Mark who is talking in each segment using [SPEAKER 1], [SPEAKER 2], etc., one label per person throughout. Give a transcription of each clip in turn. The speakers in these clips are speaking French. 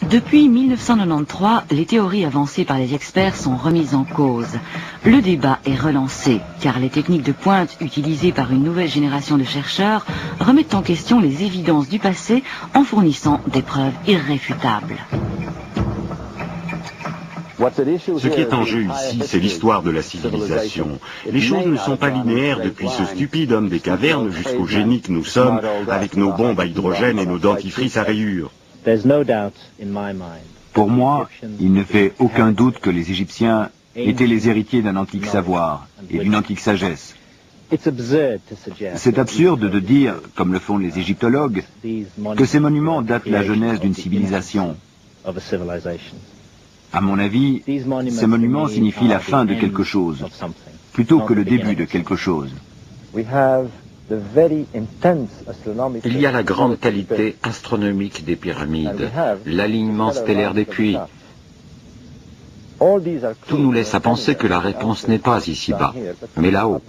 [SPEAKER 1] Depuis 1993, les théories avancées par les experts sont remises en cause. Le débat est relancé, car les techniques de pointe utilisées par une nouvelle génération de chercheurs remettent en question les évidences du passé en fournissant des preuves irréfutables.
[SPEAKER 2] Ce qui est en jeu ici, c'est l'histoire de la civilisation. Les choses ne sont pas linéaires depuis ce stupide homme des cavernes jusqu'au génie que nous sommes, avec nos bombes à hydrogène et nos dentifrices à rayures.
[SPEAKER 3] Pour moi, il ne fait aucun doute que les Égyptiens étaient les héritiers d'un antique savoir et d'une antique sagesse. C'est absurde de dire, comme le font les égyptologues, que ces monuments datent de la genèse d'une civilisation. À mon avis, ces monuments signifient la fin de quelque chose, plutôt que le début de quelque chose.
[SPEAKER 4] Il y a la grande qualité astronomique des pyramides, l'alignement stellaire des puits. Tout nous laisse à penser que la réponse n'est pas ici-bas, mais là-haut.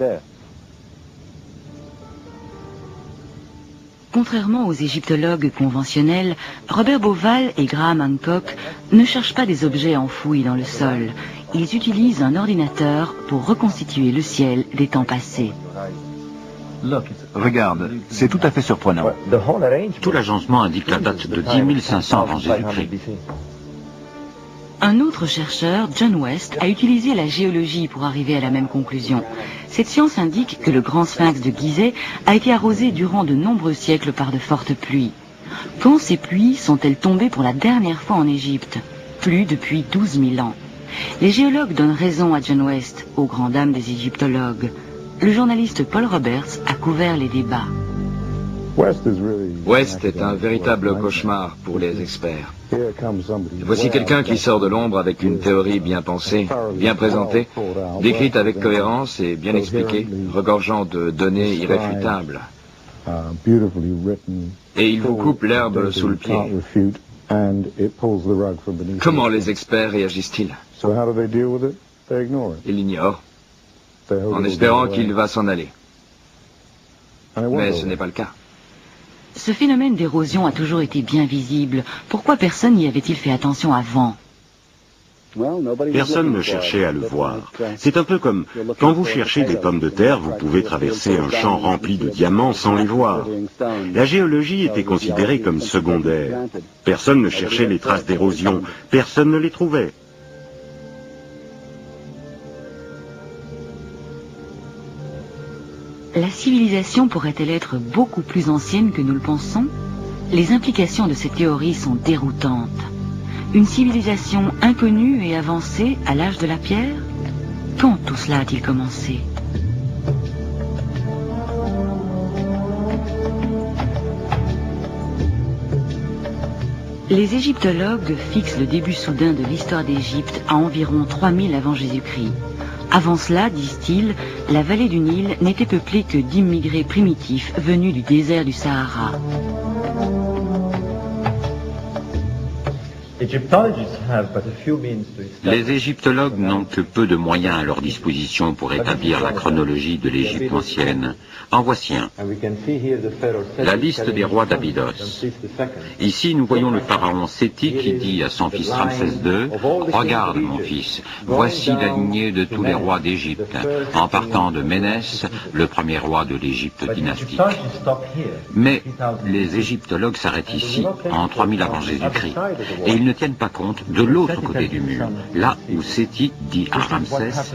[SPEAKER 1] Contrairement aux égyptologues conventionnels, Robert Bauval et Graham Hancock ne cherchent pas des objets enfouis dans le sol. Ils utilisent un ordinateur pour reconstituer le ciel des temps passés.
[SPEAKER 3] Regarde, c'est tout à fait surprenant.
[SPEAKER 4] Tout l'agencement indique la date de 10 500 avant Jésus-Christ.
[SPEAKER 1] Un autre chercheur, John West, a utilisé la géologie pour arriver à la même conclusion. Cette science indique que le grand sphinx de Gizeh a été arrosé durant de nombreux siècles par de fortes pluies. Quand ces pluies sont-elles tombées pour la dernière fois en Égypte? Plus depuis 12 000 ans. Les géologues donnent raison à John West, aux grandes dames des égyptologues. Le journaliste Paul Roberts a couvert les débats.
[SPEAKER 5] West est un véritable cauchemar pour les experts. Voici quelqu'un qui sort de l'ombre avec une théorie bien pensée, bien présentée, décrite avec cohérence et bien expliquée, regorgeant de données irréfutables. Et il vous coupe l'herbe sous le pied. Comment les experts réagissent-ils? Ils l'ignorent, en espérant qu'il va s'en aller. Mais ce n'est pas le cas.
[SPEAKER 1] Ce phénomène d'érosion a toujours été bien visible. Pourquoi personne n'y avait-il fait attention avant?
[SPEAKER 2] Personne ne cherchait à le voir. C'est un peu comme quand vous cherchez des pommes de terre, vous pouvez traverser un champ rempli de diamants sans les voir. La géologie était considérée comme secondaire. Personne ne cherchait les traces d'érosion. Personne ne les trouvait.
[SPEAKER 1] La civilisation pourrait-elle être beaucoup plus ancienne que nous le pensons? Les implications de cette théorie sont déroutantes. Une civilisation inconnue et avancée à l'âge de la pierre? Quand tout cela a-t-il commencé? Les égyptologues fixent le début soudain de l'histoire d'Égypte à environ 3000 avant Jésus-Christ. Avant cela, disent-ils, la vallée du Nil n'était peuplée que d'immigrés primitifs venus du désert du Sahara.
[SPEAKER 4] Les égyptologues n'ont que peu de moyens à leur disposition pour établir la chronologie de l'Égypte ancienne. En voici un. La liste des rois d'Abydos. Ici, nous voyons le pharaon Séti qui dit à son fils Ramsès II, « Regarde, mon fils, voici la lignée de tous les rois d'Égypte, en partant de Ménès, le premier roi de l'Égypte dynastique. » Mais les égyptologues s'arrêtent ici, en 3000 avant Jésus-Christ, et ils ne tiennent pas compte de l'autre côté du mur, là où Séti dit à Ramsès,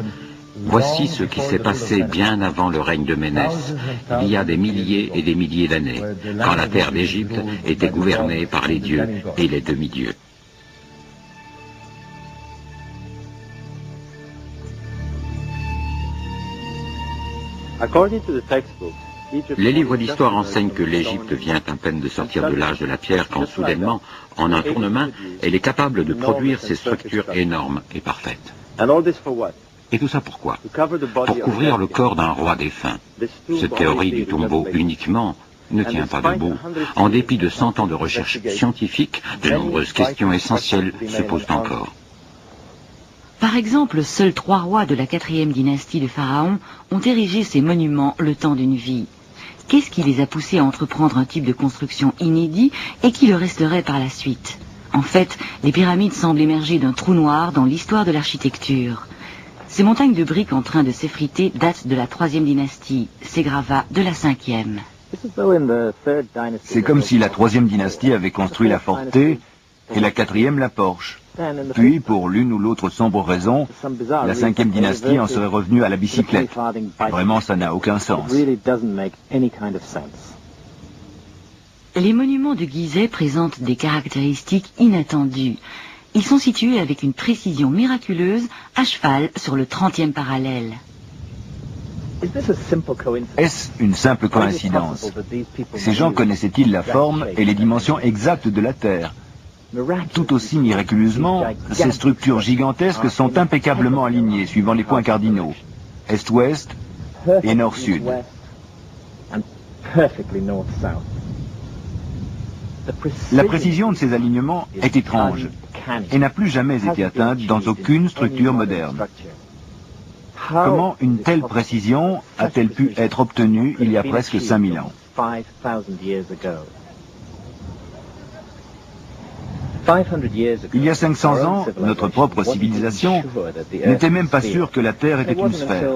[SPEAKER 4] « Voici ce qui s'est passé bien avant le règne de Ménès, il y a des milliers et des milliers d'années, quand la terre d'Égypte était gouvernée par les dieux et les demi-dieux. » Les livres d'histoire enseignent que l'Égypte vient à peine de sortir de l'âge de la pierre quand soudainement, en un tournement, elle est capable de produire ces structures énormes et parfaites. Et tout ça pourquoi? Pour couvrir le corps d'un roi défunt. Cette théorie du tombeau uniquement ne tient pas debout. En dépit de 100 ans de recherche scientifique, de nombreuses questions essentielles se posent encore.
[SPEAKER 1] Par exemple, seuls 3 rois de la 4e dynastie de Pharaon ont érigé ces monuments le temps d'une vie. Qu'est-ce qui les a poussés à entreprendre un type de construction inédit et qui le resterait par la suite? En fait, les pyramides semblent émerger d'un trou noir dans l'histoire de l'architecture. Ces montagnes de briques en train de s'effriter datent de la 3e dynastie, ces gravats de la 5e.
[SPEAKER 3] C'est comme si la 3e dynastie avait construit la Forte et la 4e la Porsche. Puis, pour l'une ou l'autre sombre raison, la 5e dynastie en serait revenue à la bicyclette. Vraiment, ça n'a aucun sens.
[SPEAKER 1] Les monuments de Gizeh présentent des caractéristiques inattendues. Ils sont situés avec une précision miraculeuse, à cheval sur le 30e parallèle.
[SPEAKER 3] Est-ce une simple coïncidence? Ces gens connaissaient-ils la forme et les dimensions exactes de la Terre? Tout aussi miraculeusement, ces structures gigantesques sont impeccablement alignées suivant les points cardinaux, est-ouest et nord-sud. La précision de ces alignements est étrange et n'a plus jamais été atteinte dans aucune structure moderne. Comment une telle précision a-t-elle pu être obtenue il y a presque 5000 ans? Il y a 500 ans, notre propre civilisation n'était même pas sûre que la Terre était une sphère.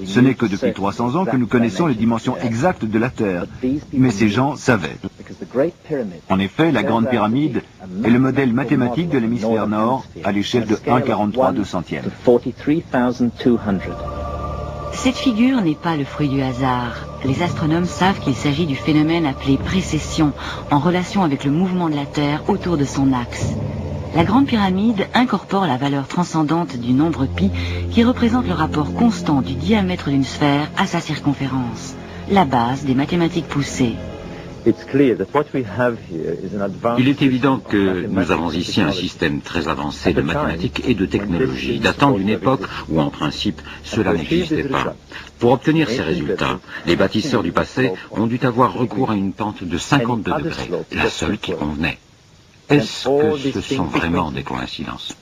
[SPEAKER 3] Ce n'est que depuis 300 ans que nous connaissons les dimensions exactes de la Terre, mais ces gens savaient. En effet, la Grande Pyramide est le modèle mathématique de l'hémisphère nord à l'échelle de 1,43/200.
[SPEAKER 1] Cette figure n'est pas le fruit du hasard. Les astronomes savent qu'il s'agit du phénomène appelé précession, en relation avec le mouvement de la Terre autour de son axe. La Grande Pyramide incorpore la valeur transcendante du nombre pi, qui représente le rapport constant du diamètre d'une sphère à sa circonférence, la base des mathématiques poussées.
[SPEAKER 4] Il est évident que nous avons ici un système très avancé de mathématiques et de technologie, datant d'une époque où, en principe, cela n'existait pas. Pour obtenir ces résultats, les bâtisseurs du passé ont dû avoir recours à une pente de 52 degrés, la seule qui convenait. Est-ce que ce sont vraiment des coïncidences?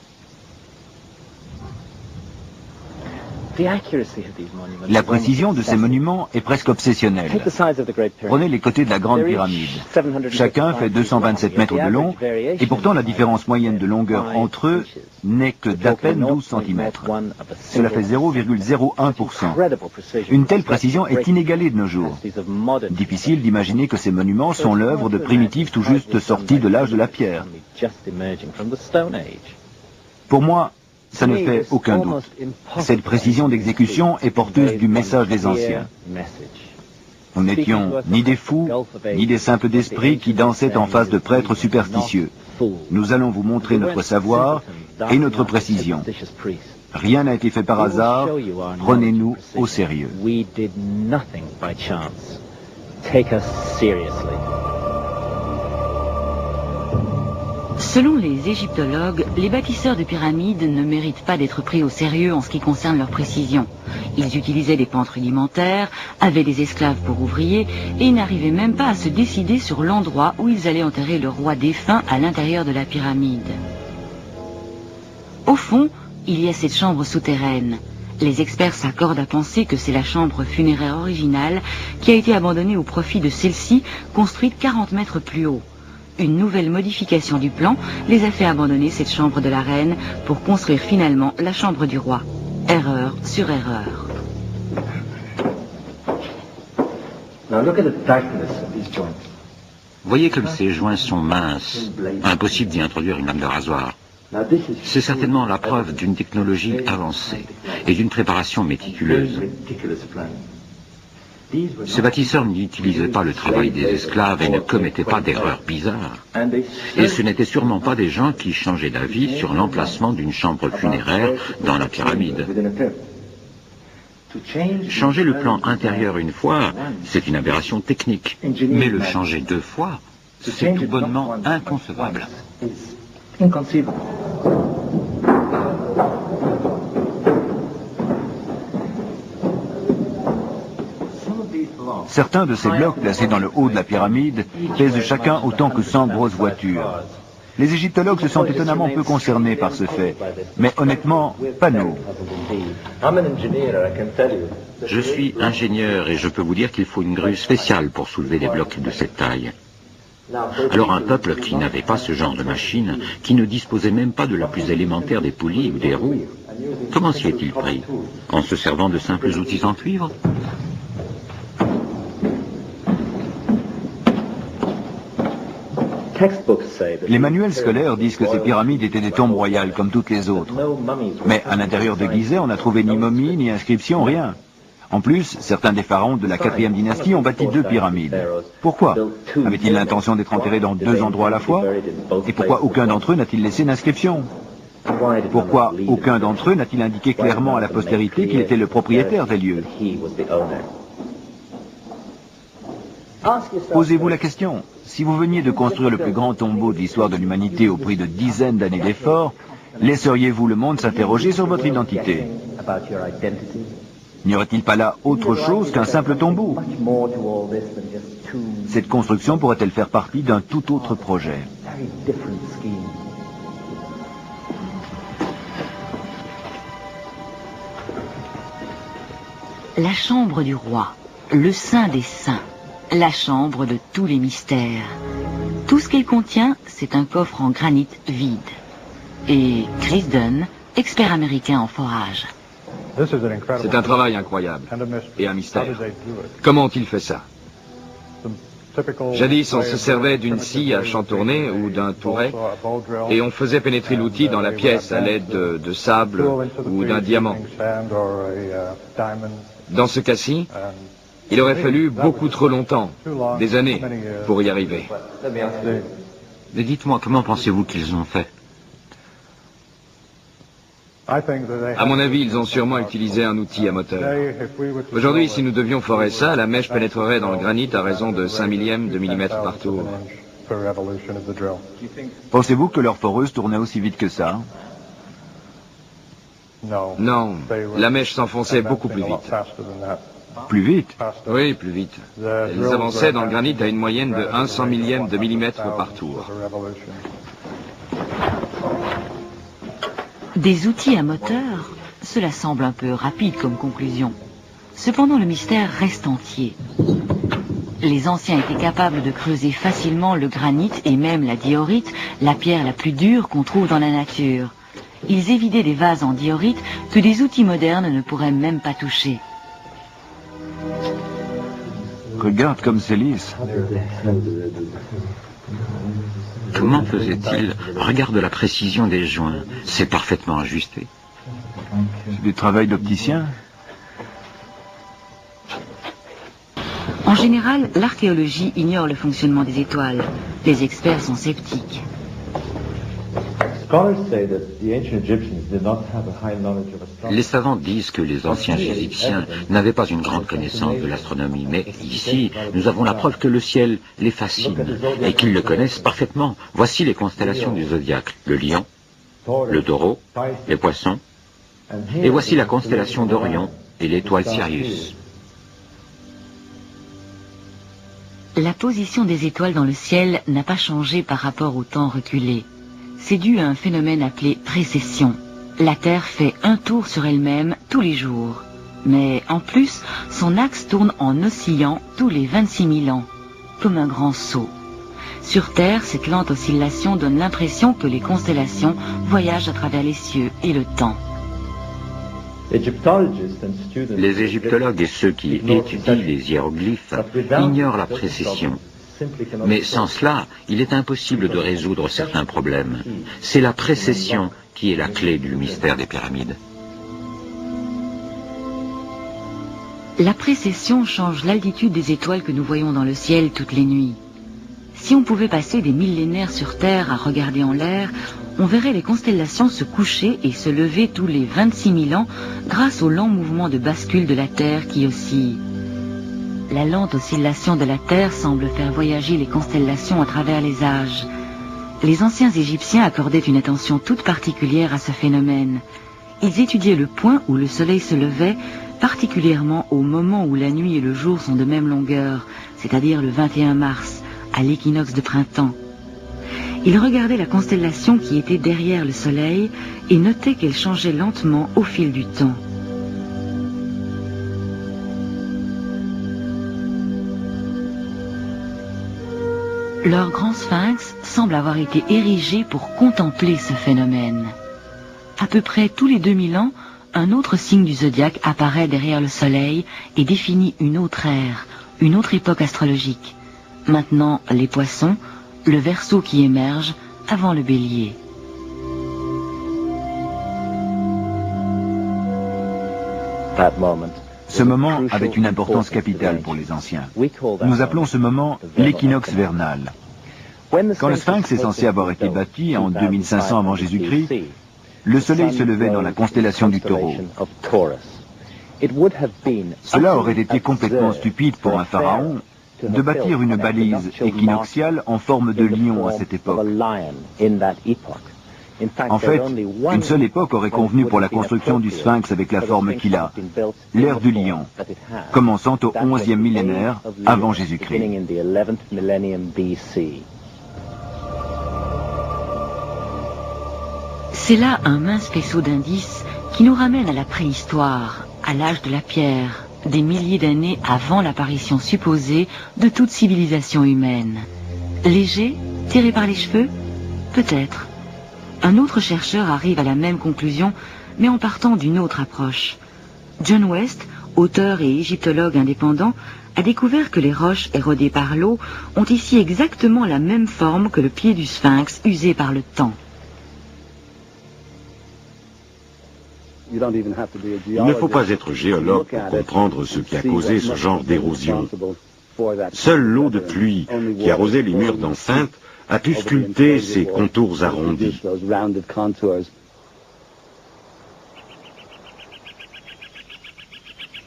[SPEAKER 3] La précision de ces monuments est presque obsessionnelle. Prenez les côtés de la Grande Pyramide. Chacun fait 227 mètres de long, et pourtant la différence moyenne de longueur entre eux n'est que d'à peine 12 cm. Cela fait 0,01%. Une telle précision est inégalée de nos jours. Difficile d'imaginer que ces monuments sont l'œuvre de primitifs tout juste sortis de l'âge de la pierre. Pour moi, ça ne fait aucun doute. Cette précision d'exécution est porteuse du message des anciens. Nous n'étions ni des fous, ni des simples d'esprit qui dansaient en face de prêtres superstitieux. Nous allons vous montrer notre savoir et notre précision. Rien n'a été fait par hasard, prenez-nous au sérieux.
[SPEAKER 1] Selon les égyptologues, les bâtisseurs de pyramides ne méritent pas d'être pris au sérieux en ce qui concerne leur précision. Ils utilisaient des pentes rudimentaires, avaient des esclaves pour ouvriers et n'arrivaient même pas à se décider sur l'endroit où ils allaient enterrer le roi défunt à l'intérieur de la pyramide. Au fond, il y a cette chambre souterraine. Les experts s'accordent à penser que c'est la chambre funéraire originale qui a été abandonnée au profit de celle-ci, construite 40 mètres plus haut. Une nouvelle modification du plan les a fait abandonner cette chambre de la reine pour construire finalement la chambre du roi. Erreur sur erreur.
[SPEAKER 4] Voyez comme ces joints sont minces, impossible d'y introduire une lame de rasoir. C'est certainement la preuve d'une technologie avancée et d'une préparation méticuleuse. Ces bâtisseurs n'utilisaient pas le travail des esclaves et ne commettaient pas d'erreurs bizarres. Et ce n'étaient sûrement pas des gens qui changeaient d'avis sur l'emplacement d'une chambre funéraire dans la pyramide. Changer le plan intérieur une fois, c'est une aberration technique. Mais le changer deux fois, c'est tout bonnement inconcevable.
[SPEAKER 3] Certains de ces blocs placés dans le haut de la pyramide pèsent chacun autant que 100 grosses voitures. Les égyptologues se sont étonnamment peu concernés par ce fait, mais honnêtement, pas nous.
[SPEAKER 4] Je suis ingénieur et je peux vous dire qu'il faut une grue spéciale pour soulever des blocs de cette taille. Alors un peuple qui n'avait pas ce genre de machine, qui ne disposait même pas de la plus élémentaire des poulies ou des roues, comment s'y est-il pris? En se servant de simples outils en cuivre?
[SPEAKER 3] Les manuels scolaires disent que ces pyramides étaient des tombes royales comme toutes les autres. Mais à l'intérieur de Gizeh, on n'a trouvé ni momie, ni inscription, rien. En plus, certains des pharaons de la 4e dynastie ont bâti 2 pyramides. Pourquoi? Avaient-ils l'intention d'être enterrés dans 2 endroits à la fois? Et pourquoi aucun d'entre eux n'a-t-il laissé d'inscription? Pourquoi aucun d'entre eux n'a-t-il indiqué clairement à la postérité qu'il était le propriétaire des lieux? Posez-vous la question. Si vous veniez de construire le plus grand tombeau de l'histoire de l'humanité au prix de dizaines d'années d'efforts, laisseriez-vous le monde s'interroger sur votre identité? N'y aurait-il pas là autre chose qu'un simple tombeau? Cette construction pourrait-elle faire partie d'un tout autre projet?
[SPEAKER 1] La chambre du roi, le saint des saints, la chambre de tous les mystères. Tout ce qu'elle contient, c'est un coffre en granit vide. Et Chris Dunn, expert américain en forage.
[SPEAKER 5] C'est un travail incroyable et un mystère. Comment ont-ils fait ça? Jadis, on se servait d'une scie à chantourner ou d'un touret et on faisait pénétrer l'outil dans la pièce à l'aide de sable ou d'un diamant. Dans ce cas-ci, il aurait fallu beaucoup trop longtemps, des années, pour y arriver.
[SPEAKER 4] Mais dites-moi, comment pensez-vous qu'ils ont fait?
[SPEAKER 5] À mon avis, ils ont sûrement utilisé un outil à moteur. Aujourd'hui, si nous devions forer ça, la mèche pénétrerait dans le granit à raison de 5 millièmes de millimètre par tour.
[SPEAKER 3] Pensez-vous que leur foreuse tournait aussi vite que ça?
[SPEAKER 5] Non, la mèche s'enfonçait beaucoup plus vite.
[SPEAKER 3] Plus vite?
[SPEAKER 5] Oui, plus vite. Ils avançaient dans le granit à une moyenne de 100 millièmes de millimètre par tour.
[SPEAKER 1] Des outils à moteur, cela semble un peu rapide comme conclusion. Cependant, le mystère reste entier. Les anciens étaient capables de creuser facilement le granit et même la diorite, la pierre la plus dure qu'on trouve dans la nature. Ils évidaient des vases en diorite que des outils modernes ne pourraient même pas toucher.
[SPEAKER 3] Regarde comme c'est lisse.
[SPEAKER 4] Comment faisait-il? Regarde la précision des joints. C'est parfaitement ajusté.
[SPEAKER 3] C'est du travail d'opticien.
[SPEAKER 1] En général, l'archéologie ignore le fonctionnement des étoiles. Les experts sont sceptiques.
[SPEAKER 4] Les savants disent que les anciens Égyptiens n'avaient pas une grande connaissance de l'astronomie, mais ici, nous avons la preuve que le ciel les fascine et qu'ils le connaissent parfaitement. Voici les constellations du zodiaque: le lion, le taureau, les poissons, et voici la constellation d'Orion et l'étoile Sirius.
[SPEAKER 1] La position des étoiles dans le ciel n'a pas changé par rapport au temps reculé. C'est dû à un phénomène appelé précession. La Terre fait un tour sur elle-même tous les jours. Mais en plus, son axe tourne en oscillant tous les 26 000 ans, comme un grand seau. Sur Terre, cette lente oscillation donne l'impression que les constellations voyagent à travers les cieux et le temps.
[SPEAKER 4] Les égyptologues et ceux qui étudient les hiéroglyphes ignorent la précession. Mais sans cela, il est impossible de résoudre certains problèmes. C'est la précession qui est la clé du mystère des pyramides.
[SPEAKER 1] La précession change l'altitude des étoiles que nous voyons dans le ciel toutes les nuits. Si on pouvait passer des millénaires sur Terre à regarder en l'air, on verrait les constellations se coucher et se lever tous les 26 000 ans grâce au lent mouvement de bascule de la Terre qui oscille. La lente oscillation de la Terre semble faire voyager les constellations à travers les âges. Les anciens Égyptiens accordaient une attention toute particulière à ce phénomène. Ils étudiaient le point où le soleil se levait, particulièrement au moment où la nuit et le jour sont de même longueur, c'est-à-dire le 21 mars, à l'équinoxe de printemps. Ils regardaient la constellation qui était derrière le soleil et notaient qu'elle changeait lentement au fil du temps. Leur grand sphinx semble avoir été érigé pour contempler ce phénomène. À peu près tous les 2000 ans, un autre signe du zodiaque apparaît derrière le soleil et définit une autre ère, une autre époque astrologique. Maintenant, les poissons, le Verseau qui émerge avant le Bélier.
[SPEAKER 3] Ce moment avait une importance capitale pour les anciens. Nous appelons ce moment l'équinoxe vernal. Quand le Sphinx est censé avoir été bâti en 2500 avant Jésus-Christ, le soleil se levait dans la constellation du Taureau. Cela aurait été complètement stupide pour un pharaon de bâtir une balise équinoxiale en forme de lion à cette époque. En fait, une seule époque aurait convenu pour la construction du Sphinx avec la forme qu'il a, l'ère du lion, commençant au 11e millénaire avant Jésus-Christ.
[SPEAKER 1] C'est là un mince faisceau d'indices qui nous ramène à la préhistoire, à l'âge de la pierre, des milliers d'années avant l'apparition supposée de toute civilisation humaine. Léger, tiré par les cheveux? Peut-être. Un autre chercheur arrive à la même conclusion, mais en partant d'une autre approche. John West, auteur et égyptologue indépendant, a découvert que les roches érodées par l'eau ont ici exactement la même forme que le pied du sphinx usé par le temps.
[SPEAKER 2] Il ne faut pas être géologue pour comprendre ce qui a causé ce genre d'érosion. Seule l'eau de pluie qui arrosait les murs d'enceinte a pu sculpter ces contours arrondis.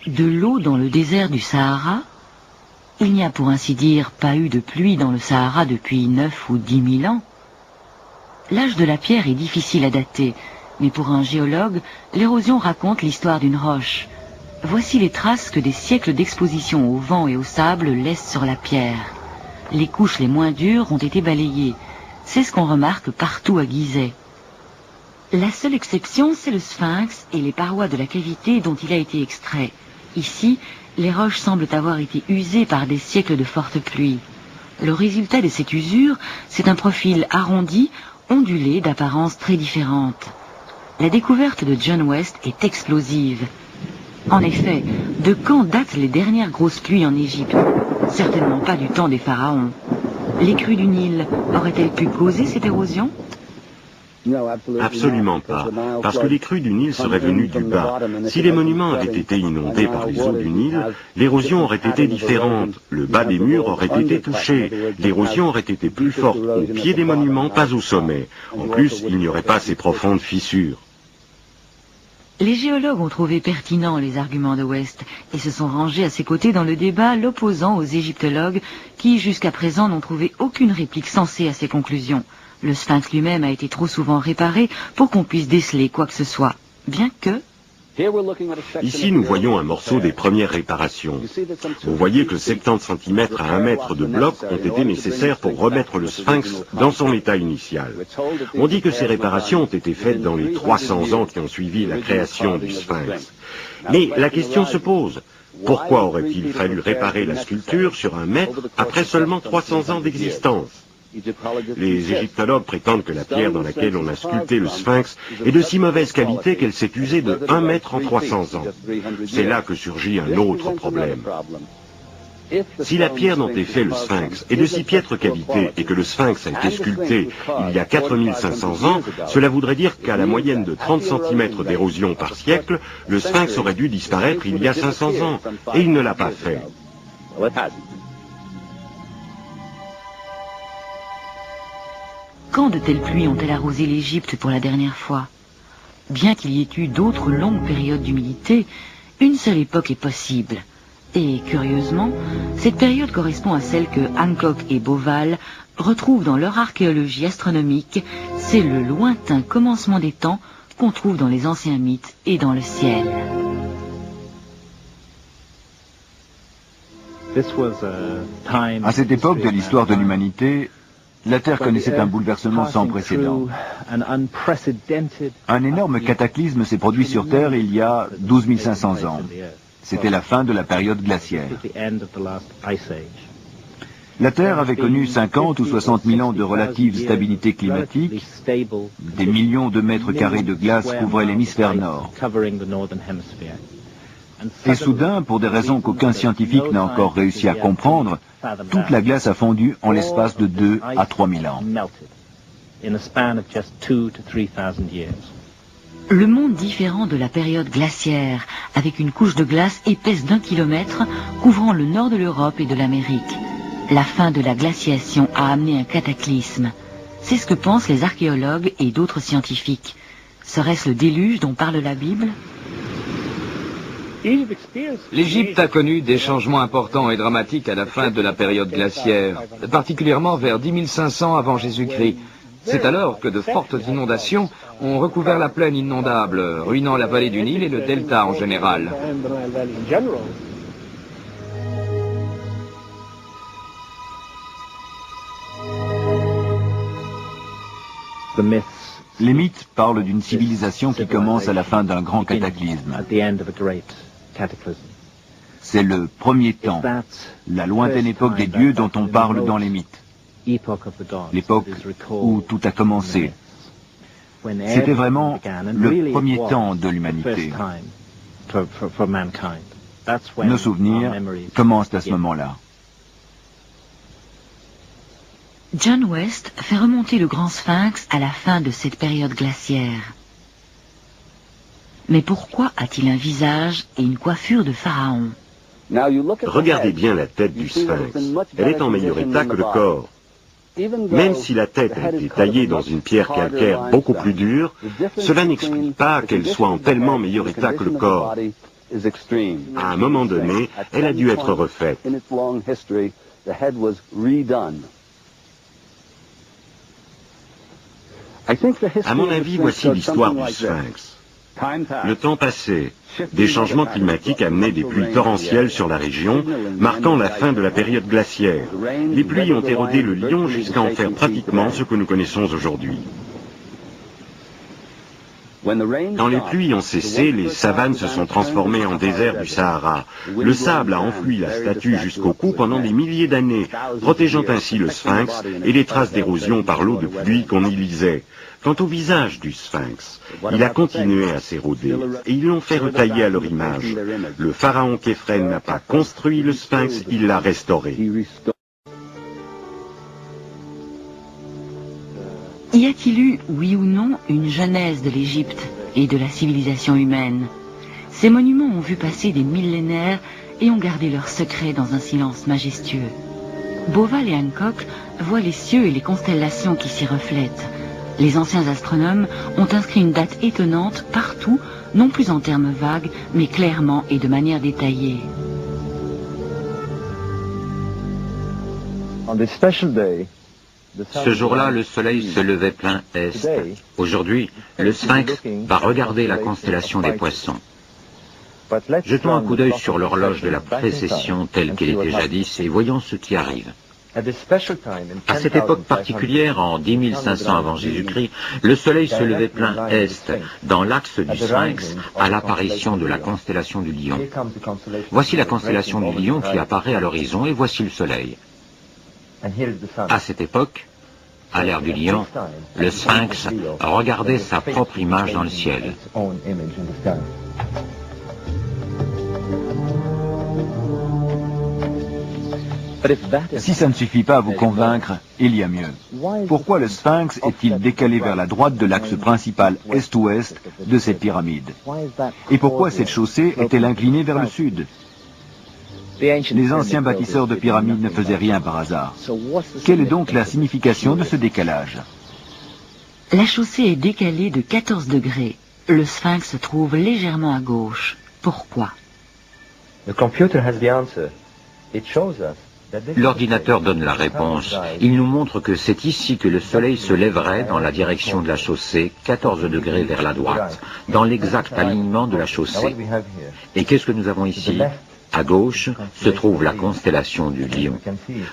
[SPEAKER 1] De l'eau dans le désert du Sahara? Il n'y a pour ainsi dire pas eu de pluie dans le Sahara depuis 9 ou 10 000 ans. L'âge de la pierre est difficile à dater, mais pour un géologue, l'érosion raconte l'histoire d'une roche. Voici les traces que des siècles d'exposition au vent et au sable laissent sur la pierre. Les couches les moins dures ont été balayées. C'est ce qu'on remarque partout à Gizeh. La seule exception, c'est le sphinx et les parois de la cavité dont il a été extrait. Ici, les roches semblent avoir été usées par des siècles de fortes pluies. Le résultat de cette usure, c'est un profil arrondi, ondulé, d'apparence très différente. La découverte de John West est explosive. En effet, de quand datent les dernières grosses pluies en Égypte? Certainement pas du temps des pharaons. Les crues du Nil auraient-elles pu causer cette érosion?
[SPEAKER 2] Absolument pas, parce que les crues du Nil seraient venues du bas. Si les monuments avaient été inondés par les eaux du Nil, l'érosion aurait été différente. Le bas des murs aurait été touché. L'érosion aurait été plus forte au pied des monuments, pas au sommet. En plus, il n'y aurait pas ces profondes fissures.
[SPEAKER 1] Les géologues ont trouvé pertinents les arguments de West et se sont rangés à ses côtés dans le débat l'opposant aux égyptologues qui, jusqu'à présent, n'ont trouvé aucune réplique sensée à ses conclusions. Le sphinx lui-même a été trop souvent réparé pour qu'on puisse déceler quoi que ce soit, bien que...
[SPEAKER 2] Ici, nous voyons un morceau des premières réparations. Vous voyez que 70 cm à 1 mètre de blocs ont été nécessaires pour remettre le sphinx dans son état initial. On dit que ces réparations ont été faites dans les 300 ans qui ont suivi la création du sphinx. Mais la question se pose, pourquoi aurait-il fallu réparer la sculpture sur 1 mètre après seulement 300 ans d'existence ? Les égyptologues prétendent que la pierre dans laquelle on a sculpté le sphinx est de si mauvaise qualité qu'elle s'est usée de 1 mètre en 300 ans. C'est là que surgit un autre problème. Si la pierre dont est fait le sphinx est de si piètre qualité et que le sphinx a été sculpté il y a 4500 ans, cela voudrait dire qu'à la moyenne de 30 cm d'érosion par siècle, le sphinx aurait dû disparaître il y a 500 ans, et il ne l'a pas fait.
[SPEAKER 1] Quand de telles pluies ont-elles arrosé l'Égypte pour la dernière fois? Bien qu'il y ait eu d'autres longues périodes d'humidité, une seule époque est possible. Et curieusement, cette période correspond à celle que Hancock et Bauval retrouvent dans leur archéologie astronomique. C'est le lointain commencement des temps qu'on trouve dans les anciens mythes et dans le ciel.
[SPEAKER 3] À cette époque de l'histoire de l'humanité, la Terre connaissait un bouleversement sans précédent. Un énorme cataclysme s'est produit sur Terre il y a 12 500 ans. C'était la fin de la période glaciaire. La Terre avait connu 50 ou 60 000 ans de relative stabilité climatique. Des millions de mètres carrés de glace couvraient l'hémisphère nord. Et soudain, pour des raisons qu'aucun scientifique n'a encore réussi à comprendre, toute la glace a fondu en l'espace de 2 à 3 000 ans.
[SPEAKER 1] Le monde différent de la période glaciaire, avec une couche de glace épaisse d'1 kilomètre couvrant le nord de l'Europe et de l'Amérique. La fin de la glaciation a amené un cataclysme. C'est ce que pensent les archéologues et d'autres scientifiques. Serait-ce le déluge dont parle la Bible ?
[SPEAKER 5] L'Égypte a connu des changements importants et dramatiques à la fin de la période glaciaire, particulièrement vers 10 500 avant Jésus-Christ. C'est alors que de fortes inondations ont recouvert la plaine inondable, ruinant la vallée du Nil et le delta en général.
[SPEAKER 3] Les mythes parlent d'une civilisation qui commence à la fin d'un grand cataclysme. C'est le premier temps, la lointaine époque des dieux dont on parle dans les mythes. L'époque où tout a commencé. C'était vraiment le premier temps de l'humanité. Nos souvenirs commencent à ce moment-là.
[SPEAKER 1] John West fait remonter le grand sphinx à la fin de cette période glaciaire. Mais pourquoi a-t-il un visage et une coiffure de pharaon?
[SPEAKER 2] Regardez bien la tête du sphinx. Elle est en meilleur état que le corps. Même si la tête a été taillée dans une pierre calcaire beaucoup plus dure, cela n'explique pas qu'elle soit en tellement meilleur état que le corps. À un moment donné, elle a dû être refaite. À mon avis, voici l'histoire du sphinx. Le temps passait. Des changements climatiques amenaient des pluies torrentielles sur la région, marquant la fin de la période glaciaire. Les pluies ont érodé le lion jusqu'à en faire pratiquement ce que nous connaissons aujourd'hui. Quand les pluies ont cessé, les savanes se sont transformées en désert du Sahara. Le sable a enfoui la statue jusqu'au cou pendant des milliers d'années, protégeant ainsi le sphinx et les traces d'érosion par l'eau de pluie qu'on y lisait. Quant au visage du sphinx, il a continué à s'éroder et ils l'ont fait retailler à leur image. Le pharaon Képhren n'a pas construit le sphinx, il l'a restauré.
[SPEAKER 1] Y a-t-il eu, oui ou non, une genèse de l'Égypte et de la civilisation humaine? Ces monuments ont vu passer des millénaires et ont gardé leurs secrets dans un silence majestueux. Bauval et Hancock voient les cieux et les constellations qui s'y reflètent. Les anciens astronomes ont inscrit une date étonnante partout, non plus en termes vagues, mais clairement et de manière détaillée.
[SPEAKER 4] Ce jour-là, le soleil se levait plein est. Aujourd'hui, le sphinx va regarder la constellation des poissons. Jetons un coup d'œil sur l'horloge de la précession telle qu'elle était jadis et voyons ce qui arrive. À cette époque particulière, en 10 500 avant Jésus-Christ, le soleil se levait plein est, dans l'axe du sphinx, à l'apparition de la constellation du lion. Voici la constellation du lion qui apparaît à l'horizon et voici le soleil. À cette époque, à l'ère du lion, le sphinx regardait sa propre image dans le ciel.
[SPEAKER 3] Si ça ne suffit pas à vous convaincre, il y a mieux. Pourquoi le sphinx est-il décalé vers la droite de l'axe principal est-ouest de cette pyramide? Et pourquoi cette chaussée est-elle inclinée vers le sud? Les anciens bâtisseurs de pyramides ne faisaient rien par hasard. Quelle est donc la signification de ce décalage?
[SPEAKER 1] La chaussée est décalée de 14 degrés. Le sphinx se trouve légèrement à gauche. Pourquoi?
[SPEAKER 4] L'ordinateur donne la réponse. Il nous montre que c'est ici que le soleil se lèverait dans la direction de la chaussée, 14 degrés vers la droite, dans l'exact alignement de la chaussée. Et qu'est-ce que nous avons ici? À gauche se trouve la constellation du lion.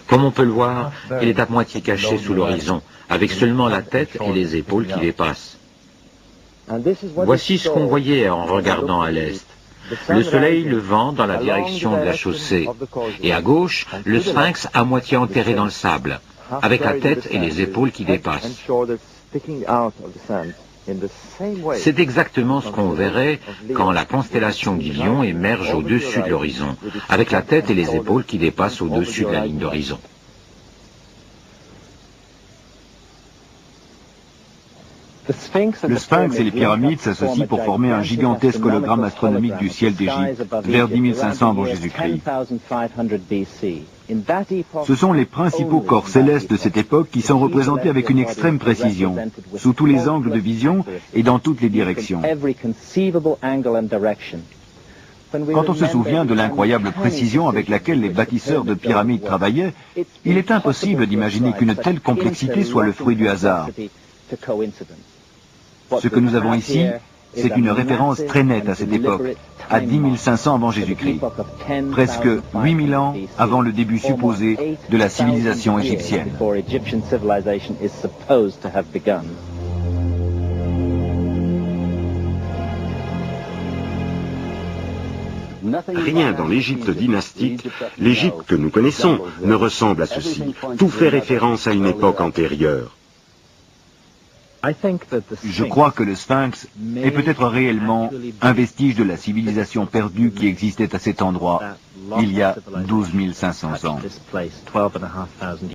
[SPEAKER 4] Comme on peut le voir, elle est à moitié cachée sous l'horizon, avec seulement la tête et les épaules qui dépassent. Voici ce qu'on voyait en regardant à l'est. le soleil levant dans la direction de la chaussée, et à gauche, le sphinx à moitié enterré dans le sable, avec la tête et les épaules qui dépassent. C'est exactement ce qu'on verrait quand la constellation du Lion émerge au-dessus de l'horizon, avec la tête et les épaules qui dépassent au-dessus de la ligne d'horizon.
[SPEAKER 3] Le sphinx et les pyramides s'associent pour former un gigantesque hologramme astronomique du ciel d'Égypte, vers 10 500 avant Jésus-Christ. Ce sont les principaux corps célestes de cette époque qui sont représentés avec une extrême précision, sous tous les angles de vision et dans toutes les directions. Quand on se souvient de l'incroyable précision avec laquelle les bâtisseurs de pyramides travaillaient, il est impossible d'imaginer qu'une telle complexité soit le fruit du hasard. Ce que nous avons ici, c'est une référence très nette à cette époque, à 10 500 avant Jésus-Christ, presque 8000 ans avant le début supposé de la civilisation égyptienne.
[SPEAKER 2] Rien dans l'Égypte dynastique, l'Égypte que nous connaissons, ne ressemble à ceci. Tout fait référence à une époque antérieure.
[SPEAKER 3] Je crois que le sphinx est peut-être réellement un vestige de la civilisation perdue qui existait à cet endroit il y a 12 500 ans.